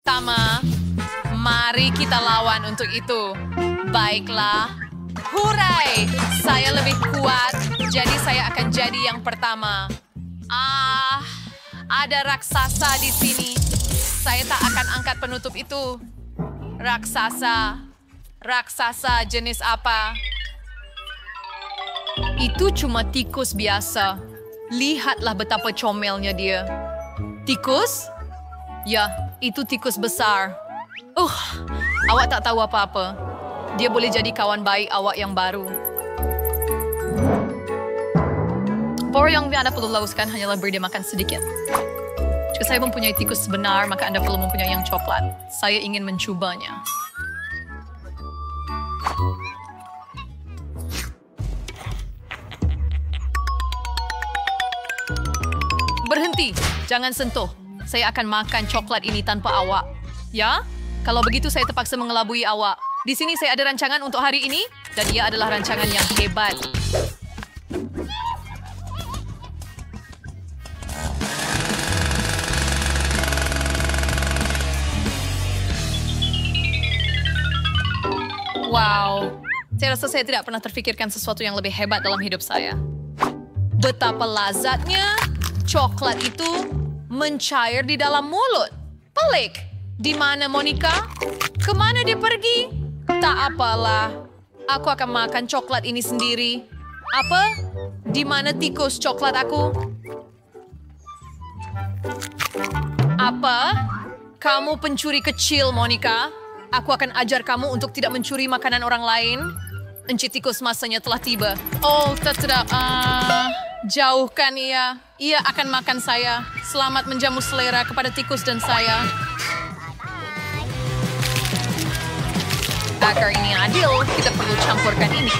pertama. Mari kita lawan untuk itu. Baiklah. Hurai! Saya lebih kuat, jadi saya akan jadi yang pertama. Ada raksasa di sini. Saya tak akan angkat penutup itu. Raksasa. Raksasa jenis apa? Itu cuma tikus biasa. Lihatlah betapa comelnya dia. Tikus? Ya, itu tikus besar. Awak tak tahu apa-apa. Dia boleh jadi kawan baik awak yang baru. Por yang Anda perlu lakukan hanyalah beri dia makan sedikit. Jika saya mempunyai tikus sebenar, maka Anda perlu mempunyai yang coklat. Saya ingin mencobanya. Berhenti, jangan sentuh. Saya akan makan coklat ini tanpa awak. Ya? Kalau begitu saya terpaksa mengelabui awak. Di sini saya ada rancangan untuk hari ini, dan ia adalah rancangan yang hebat. Wow, saya rasa saya tidak pernah terfikirkan sesuatu yang lebih hebat dalam hidup saya. Betapa lazatnya coklat itu mencair di dalam mulut. Pelik. Di mana Monica? Kemana dia pergi? Tak apalah. Aku akan makan coklat ini sendiri. Apa? Di mana tikus coklat aku? Apa? Kamu pencuri kecil, Monica. Aku akan ajar kamu untuk tidak mencuri makanan orang lain. Encik tikus masanya telah tiba. Oh, tidak. Jauhkan ia. Ia akan makan saya. Selamat menjamu selera kepada tikus dan saya. Agar ini adil, kita perlu campurkan ini.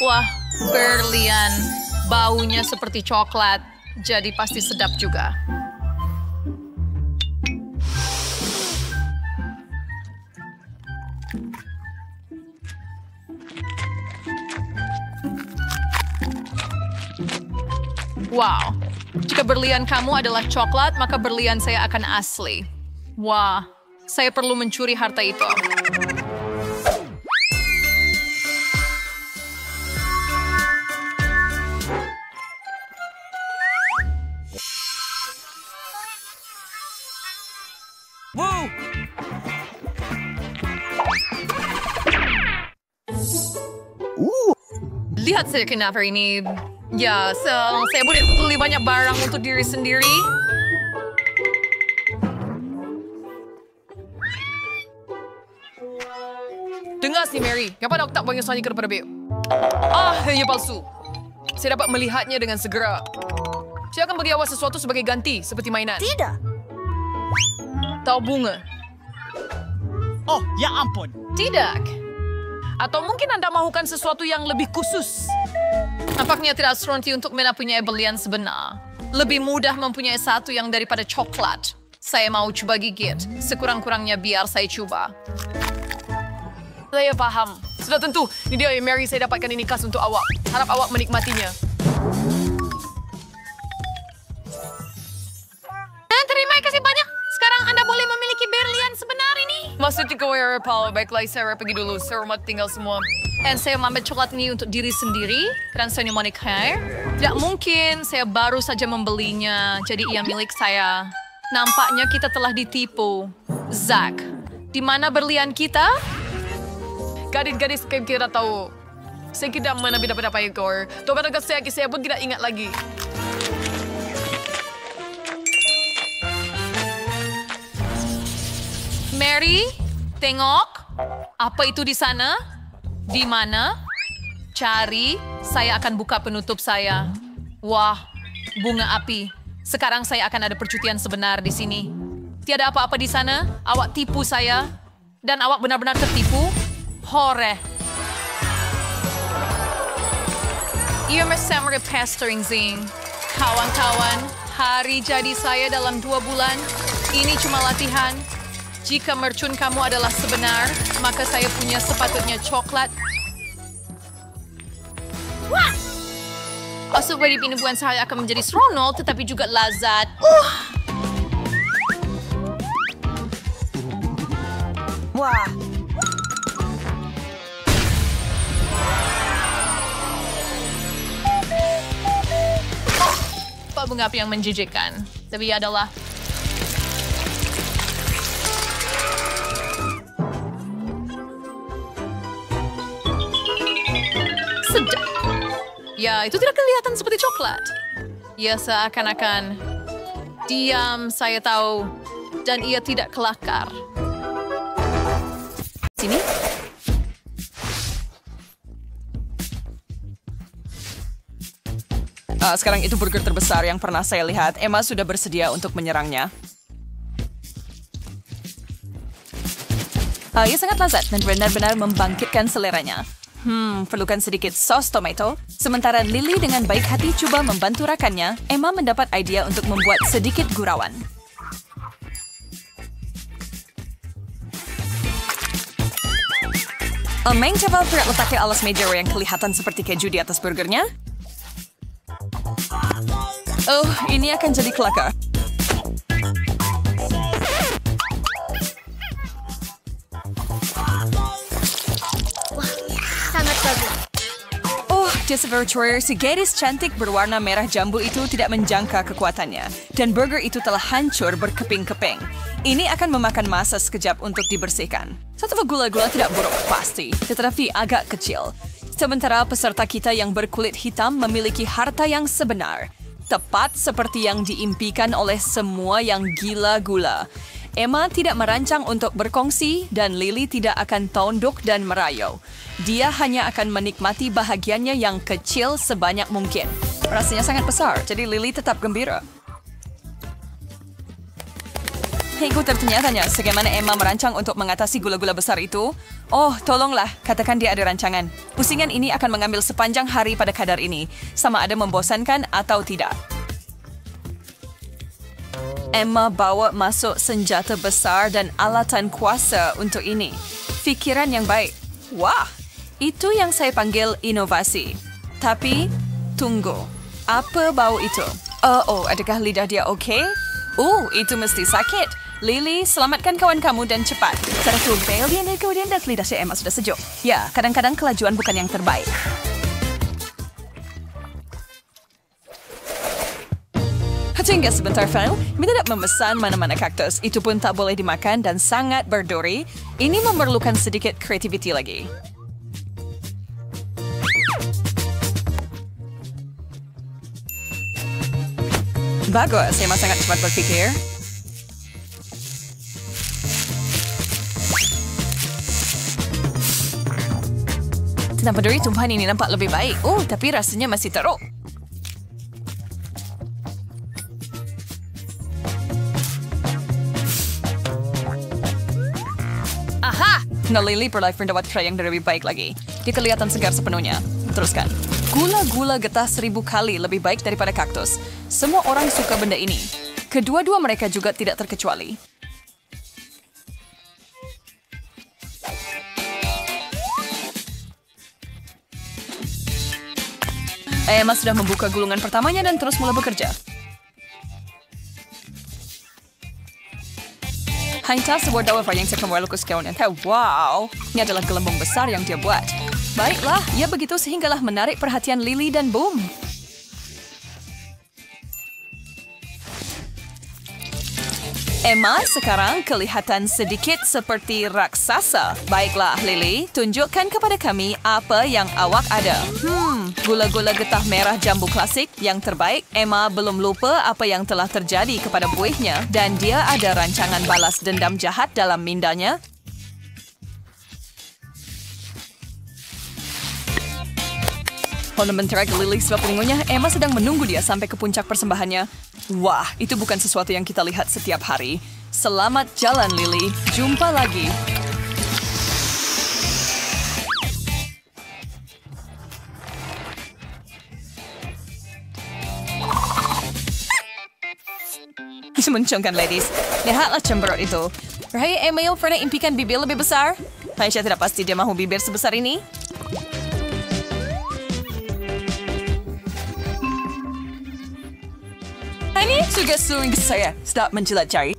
Wah, berlian. Baunya seperti coklat, jadi pasti sedap juga. Wow, jika berlian kamu adalah coklat, maka berlian saya akan asli. Wah, saya perlu mencuri harta itu. Woo! Lihat saya kenapa ini. Ya, saya boleh beli banyak barang untuk diri sendiri. Dengar sih, Mary. Kenapa aku tak banyak soalnya kepada Beb? Ya palsu. Saya dapat melihatnya dengan segera. Saya akan bagi awak sesuatu sebagai ganti, seperti mainan. Tidak. Tahu bunga? Oh, ya ampun. Tidak. Atau mungkin Anda mahukan sesuatu yang lebih khusus. Nampaknya tidak seronti untuk mempunyai berlian sebenar. Lebih mudah mempunyai satu yang daripada coklat. Saya mau coba gigit. Sekurang-kurangnya biar saya coba. Saya paham. Sudah tentu. Ini dia, Mary, saya dapatkan ini khas untuk awak. Harap awak menikmatinya. Terima kasih banyak. Sekarang Anda boleh memiliki berlian sebenar ini. Maksudnya kau ya, Paul. Baiklah, saya pergi dulu. Saya hormat tinggal semua. Dan saya mengambil coklat ini untuk diri sendiri. Dan saya Monica. Tidak mungkin, saya baru saja membelinya. Jadi ia milik saya. Nampaknya kita telah ditipu. Zack, di mana berlian kita? Gadis-gadis kayak kita tahu. Saya tidak mana dapat apa itu. Tuh pada saya pun tidak ingat lagi. Mary, tengok. Apa itu di sana? Di mana? Cari, saya akan buka penutup saya. Wah, bunga api. Sekarang saya akan ada percutian sebenar di sini. Tiada apa-apa di sana. Awak tipu saya. Dan awak benar-benar tertipu. Hore. Ia bersama pestering zing. Kawan-kawan, hari jadi saya dalam 2 bulan. Ini cuma latihan. Jika mercun kamu adalah sebenar, maka saya punya sepatutnya coklat. Wah! Sebuah penipuan saya akan menjadi seronok tetapi juga lazat. Wah. Bunga api yang menjijikkan. Tapi adalah sedap. Ya, itu tidak kelihatan seperti coklat. Ya, seakan-akan diam, saya tahu. Dan ia tidak kelakar. Sini. Sekarang itu burger terbesar yang pernah saya lihat. Emma sudah bersedia untuk menyerangnya. Ia sangat lezat dan benar-benar membangkitkan seleranya. Perlukan sedikit sos tomato. Sementara Lily dengan baik hati coba membantu rakannya, Emma mendapat ide untuk membuat sedikit gurauan. Mencoba berat letaknya alas meja yang kelihatan seperti keju di atas burgernya. Oh, ini akan jadi kelakar. Wah, sangat bagus. Oh, Desperate si gadis cantik berwarna merah jambu itu tidak menjangka kekuatannya. Dan burger itu telah hancur berkeping-keping. Ini akan memakan masa sekejap untuk dibersihkan. Satu gula-gula tidak buruk pasti, tetapi agak kecil. Sementara peserta kita yang berkulit hitam memiliki harta yang sebenar. Tepat seperti yang diimpikan oleh semua yang gila gula. Emma tidak merancang untuk berkongsi dan Lily tidak akan tunduk dan merayu. Dia hanya akan menikmati bahagiannya yang kecil sebanyak mungkin. Rasanya sangat besar, jadi Lily tetap gembira. Aku tertanya-tanya bagaimana Emma merancang untuk mengatasi gula-gula besar itu. Oh, tolonglah, katakan dia ada rancangan. Pusingan ini akan mengambil sepanjang hari pada kadar ini, sama ada membosankan atau tidak. Emma bawa masuk senjata besar dan alatan kuasa untuk ini. Fikiran yang baik. Wah, itu yang saya panggil inovasi. Tapi, tunggu. Apa bau itu? Oh, adakah lidah dia okey? Itu mesti sakit. Lily, selamatkan kawan kamu dan cepat. Satu belian dan kemudian dan lidah si Emma sudah sejuk. Ya, kadang-kadang kelajuan bukan yang terbaik. Hingga sebentar, Phil. Kita tidak memesan mana-mana kaktus. Itu pun tak boleh dimakan dan sangat berduri. Ini memerlukan sedikit kreativiti lagi. Bagus, Emma sangat cepat berpikir. Tanpa duri, tumpahan ini nampak lebih baik. Tapi rasanya masih teruk. Aha! Lily perlahan mendapat try yang lebih baik lagi. Dia kelihatan segar sepenuhnya. Teruskan. Gula-gula getah 1000 kali lebih baik daripada kaktus. Semua orang suka benda ini. Kedua-dua mereka juga tidak terkecuali. Emma sudah membuka gulungan pertamanya dan terus mulai bekerja. Hanya sebuah dawa yang saya kembali ke sekian. Wow, ini adalah gelembung besar yang dia buat. Baiklah, ia begitu sehinggalah menarik perhatian Lily dan boom. Emma sekarang kelihatan sedikit seperti raksasa. Baiklah, Lily, tunjukkan kepada kami apa yang awak ada. Gula-gula getah merah jambu klasik yang terbaik. Emma belum lupa apa yang telah terjadi kepada buihnya dan dia ada rancangan balas dendam jahat dalam mindanya. Bentar lagi Lily sebab pelingunya, Emma sedang menunggu dia sampai ke puncak persembahannya. Wah, itu bukan sesuatu yang kita lihat setiap hari. Selamat jalan, Lily. Jumpa lagi. Mencongkan, ladies. Lihatlah cemberut itu. Rahai Emil pernah impikan bibir lebih besar? Saya tidak pasti dia mahu bibir sebesar ini. Ini juga sering saya sedap menjelajah.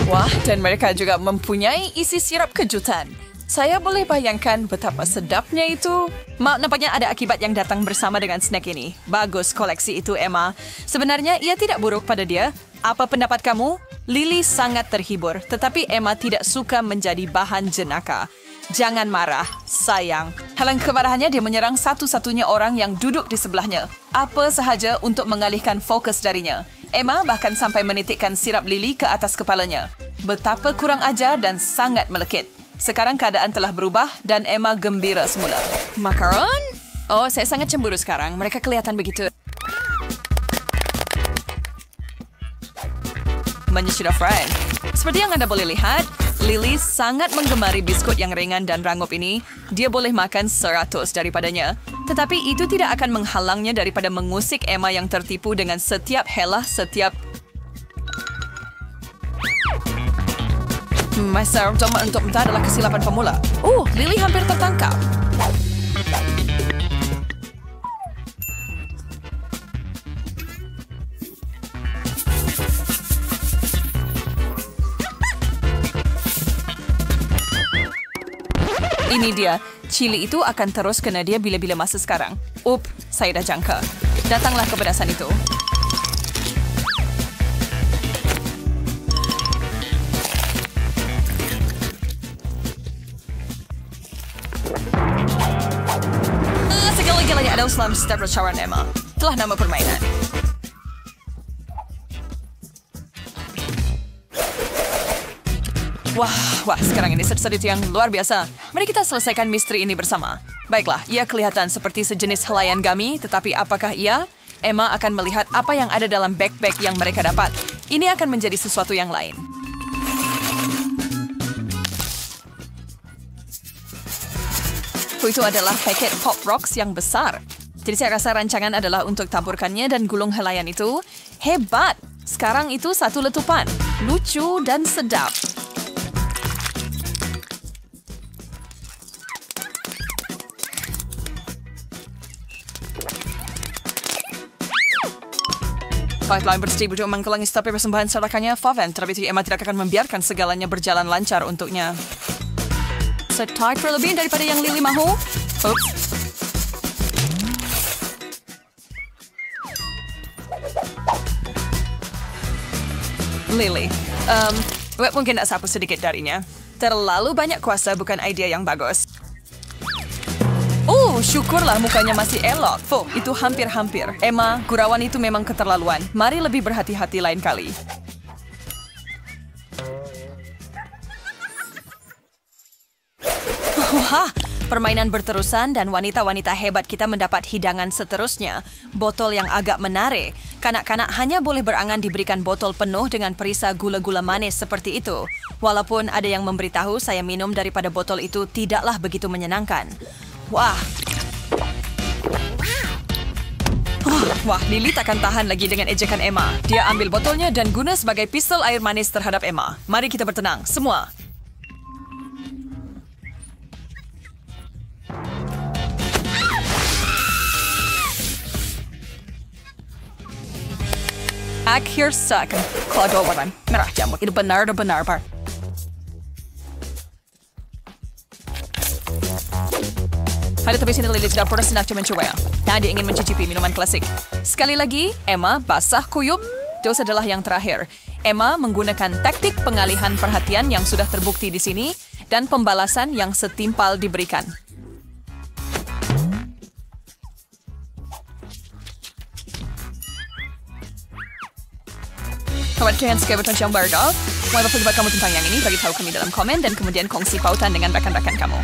Wah, dan mereka juga mempunyai isi sirap kejutan. Saya boleh bayangkan betapa sedapnya itu. Nampaknya ada akibat yang datang bersama dengan snack ini. Bagus koleksi itu, Emma. Sebenarnya ia tidak buruk pada dia. Apa pendapat kamu? Lily sangat terhibur, tetapi Emma tidak suka menjadi bahan jenaka. Jangan marah, sayang. Halang kemarahannya, dia menyerang satu-satunya orang yang duduk di sebelahnya. Apa sahaja untuk mengalihkan fokus darinya. Emma bahkan sampai menitikkan sirap Lily ke atas kepalanya. Betapa kurang ajar dan sangat melekit. Sekarang keadaan telah berubah dan Emma gembira semula. Makaron? Oh, saya sangat cemburu sekarang. Mereka kelihatan begitu. Menyudah friend. Seperti yang Anda boleh lihat, Lily sangat menggemari biskut yang ringan dan rangup ini. Dia boleh makan 100 daripadanya. Tetapi itu tidak akan menghalangnya daripada mengusik Emma yang tertipu dengan setiap helah, setiap... Masa coba untuk mentah adalah kesilapan pemula. Lily hampir tertangkap. Ini dia. Chili itu akan terus kena dia bila-bila masa sekarang. Saya dah jangka. Datanglah kepedasan itu. Segala-galanya adalah selam setiap percakapan Emma. Telah nama permainan. Wah, sekarang ini sesuatu yang luar biasa. Mari kita selesaikan misteri ini bersama. Baiklah, ia kelihatan seperti sejenis helaian gummy, tetapi apakah ia? Emma akan melihat apa yang ada dalam backpack yang mereka dapat. Ini akan menjadi sesuatu yang lain. Itu adalah paket Pop Rocks yang besar. Jadi saya rasa rancangan adalah untuk taburkannya dan gulung helaian itu. Hebat! Sekarang itu satu letupan. Lucu dan sedap. Baiklah, bersedia untuk mengkelangi setiap persembahan sertakannya, Faven. Terlebih Emma tidak akan membiarkan segalanya berjalan lancar untuknya. Setight terlebih daripada yang Lily mahu. Lily, mungkin tak sapu sedikit darinya. Terlalu banyak kuasa bukan idea yang bagus. Syukurlah mukanya masih elok. Itu hampir-hampir. Emma, gurauan itu memang keterlaluan. Mari lebih berhati-hati lain kali. Permainan berterusan dan wanita-wanita hebat kita mendapat hidangan seterusnya. Botol yang agak menarik. Kanak-kanak hanya boleh berangan diberikan botol penuh dengan perisa gula-gula manis seperti itu. Walaupun ada yang memberitahu saya minum daripada botol itu tidaklah begitu menyenangkan. Lily takkan tahan lagi dengan ejekan Emma. Dia ambil botolnya dan guna sebagai pistol air manis terhadap Emma. Mari kita bertenang, semua. Akhir second. Kalau warna merah jambu. Itu benar-benar, Bar. Pada tepi sini Lily tidak pernah senang mencoba. Nah, dia ingin mencicipi minuman klasik. Sekali lagi, Emma basah kuyup. Itu adalah yang terakhir. Emma menggunakan taktik pengalihan perhatian yang sudah terbukti di sini dan pembalasan yang setimpal diberikan. Kawan kalian suka bertanya baru? Mau apa pendapat kamu tentang yang ini? Bagi tahu kami dalam komen dan kemudian kongsi pautan dengan rakan-rakan kamu.